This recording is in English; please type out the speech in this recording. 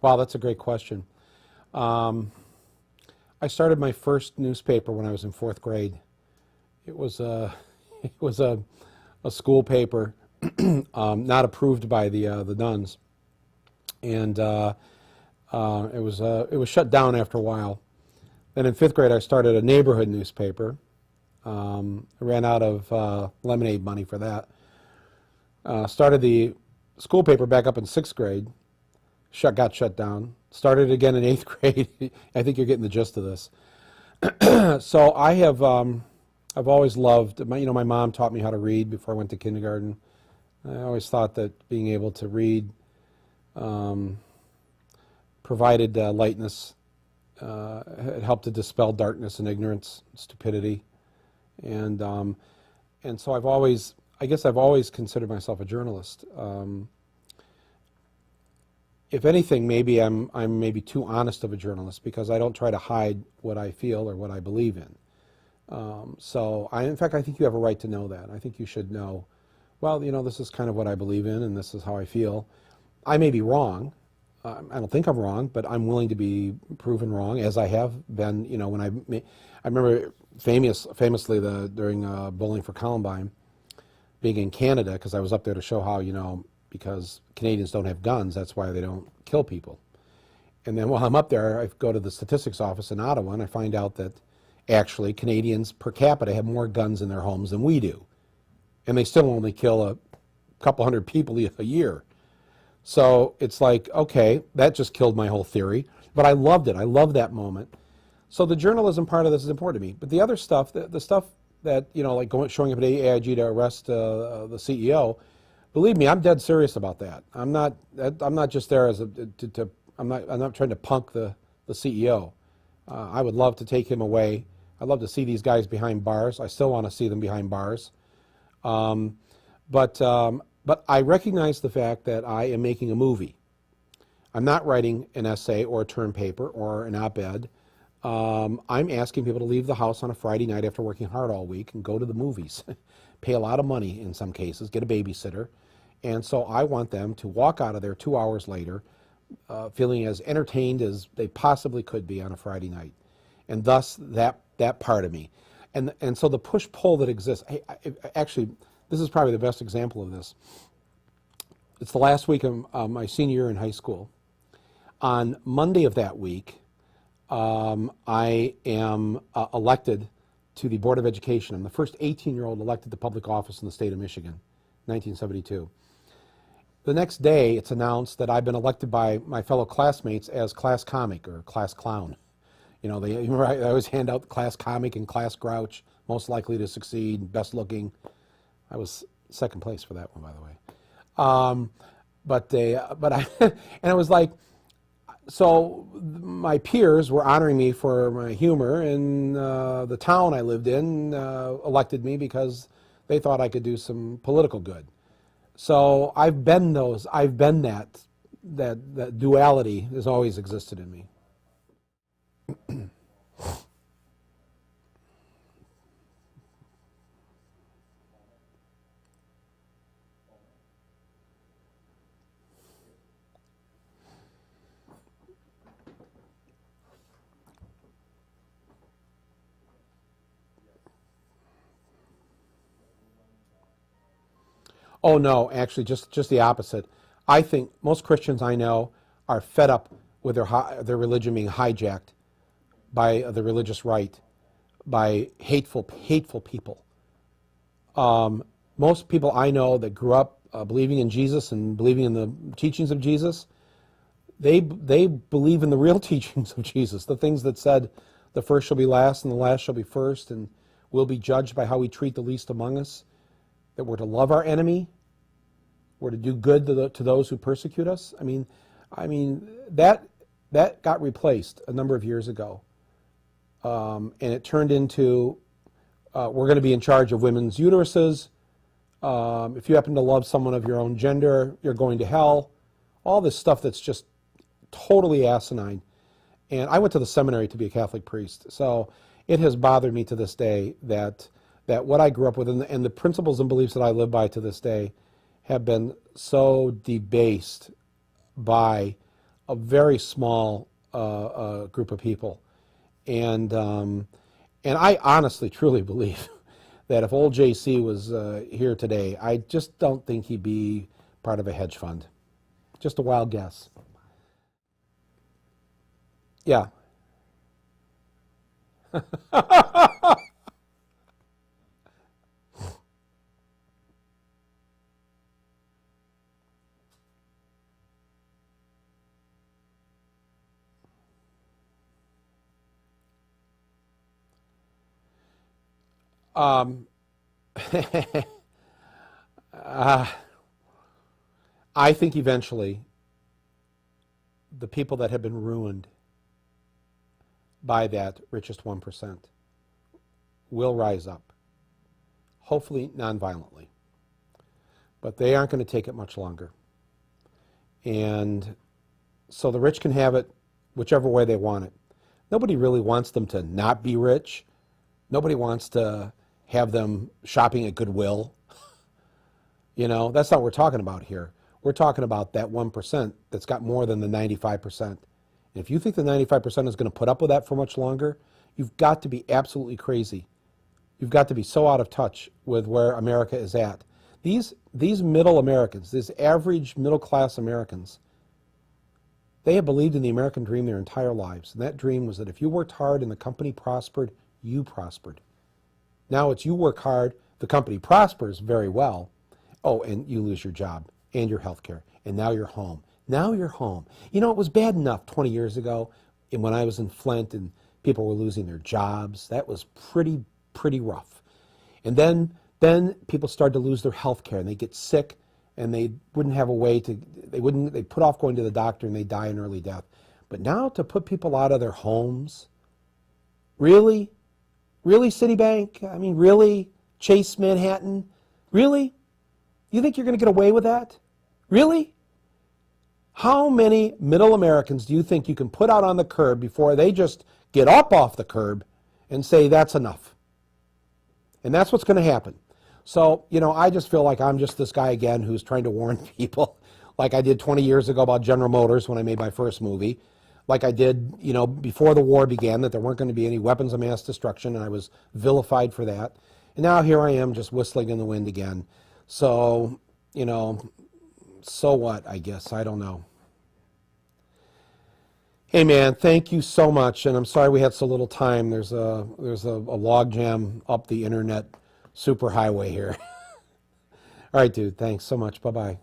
Wow, that's a great question. Um, I started my first newspaper when I was in fourth grade. It was a, it was a school paper, not approved by the nuns, and it was shut down after a while. Then in fifth grade, I started a neighborhood newspaper. I ran out of lemonade money for that. Started the school paper back up in sixth grade. Got shut down. Started again in eighth grade. I think you're getting the gist of this. So I've always loved. My mom taught me how to read before I went to kindergarten. I always thought that being able to read provided lightness. It helped to dispel darkness and ignorance, stupidity, and so I guess I've always considered myself a journalist. If anything, maybe I'm maybe too honest of a journalist because I don't try to hide what I feel or what I believe in. In fact, I think you have a right to know that. I think you should know, well, this is kind of what I believe in and this is how I feel. I may be wrong. I don't think I'm wrong, but I'm willing to be proven wrong, as I have been. When I remember famously during Bowling for Columbine, being in Canada, because I was up there to show how, because Canadians don't have guns, that's why they don't kill people. And then while I'm up there, I go to the statistics office in Ottawa, and I find out that actually Canadians per capita have more guns in their homes than we do. And they still only kill a couple hundred people a year. So it's like, okay, that just killed my whole theory. But I loved it. I loved that moment. So the journalism part of this is important to me. But the other stuff, the stuff that, like showing up at AIG to arrest the CEO, believe me, I'm dead serious about that. I'm not just there as I'm not trying to punk the CEO. I would love to take him away. I'd love to see these guys behind bars. I still want to see them behind bars. But I recognize the fact that I am making a movie. I'm not writing an essay or a term paper or an op-ed. I'm asking people to leave the house on a Friday night after working hard all week and go to the movies. Pay a lot of money in some cases, get a babysitter. And so I want them to walk out of there 2 hours later feeling as entertained as they possibly could be on a Friday night. And thus that part of me. And so the push-pull that exists, actually, this is probably the best example of this. It's the last week of my senior year in high school. On Monday of that week, I am elected to the Board of Education. I'm the first 18-year-old elected to public office in the state of Michigan, 1972. The next day, it's announced that I've been elected by my fellow classmates as class comic or class clown. They always hand out the class comic and class grouch, most likely to succeed, best looking. I was second place for that one, by the way. And it was like, so my peers were honoring me for my humor, and the town I lived in elected me because they thought I could do some political good. So I've been that duality has always existed in me. Oh no, actually, just the opposite. I think most Christians I know are fed up with their religion being hijacked by the religious right, by hateful people. Most people I know that grew up believing in Jesus and believing in the teachings of Jesus, they believe in the real teachings of Jesus, the things that said the first shall be last and the last shall be first, and we'll be judged by how we treat the least among us, that we're to love our enemy, we're to do good to those who persecute us. I mean that got replaced a number of years ago, and it turned into we're going to be in charge of women's uteruses. If you happen to love someone of your own gender, you're going to hell. All this stuff that's just totally asinine. And I went to the seminary to be a Catholic priest, so it has bothered me to this day that what I grew up with and the principles and beliefs that I live by to this day have been so debased by a very small group of people. And I honestly, truly believe that if old JC was here today, I just don't think he'd be part of a hedge fund. Just a wild guess. Yeah. um, uh, I think eventually the people that have been ruined by that richest 1% will rise up, hopefully non-violently. But they aren't going to take it much longer. And so the rich can have it whichever way they want it. Nobody really wants them to not be rich. Nobody wants to have them shopping at Goodwill. You know, that's not what we're talking about here. We're talking about that 1% that's got more than the 95%. And if you think the 95% is going to put up with that for much longer, you've got to be absolutely crazy. You've got to be so out of touch with where America is at. These middle Americans, these average middle-class Americans, they have believed in the American dream their entire lives. And that dream was that if you worked hard and the company prospered, you prospered. Now it's you work hard, the company prospers very well. Oh, and you lose your job and your health care. And now you're home. Now you're home. You know, it was bad enough 20 years ago when I was in Flint and people were losing their jobs. That was pretty rough. And then people started to lose their health care and they get sick and they wouldn't have a way to, they put off going to the doctor and they die an early death. But now to put people out of their homes, really? Really, Citibank? I mean, really? Chase Manhattan? Really? You think you're going to get away with that? Really? How many middle Americans do you think you can put out on the curb before they just get up off the curb and say that's enough? And that's what's going to happen. So, you know, I just feel like I'm just this guy again who's trying to warn people, like I did 20 years ago about General Motors when I made my first movie, like I did, you know, before the war began, that there weren't going to be any weapons of mass destruction, and I was vilified for that. And now here I am just whistling in the wind again. So, you know, so what, I guess. I don't know. Hey, man, thank you so much. And I'm sorry we had so little time. There's a log jam up the internet superhighway here. All right, dude. Thanks so much. Bye-bye.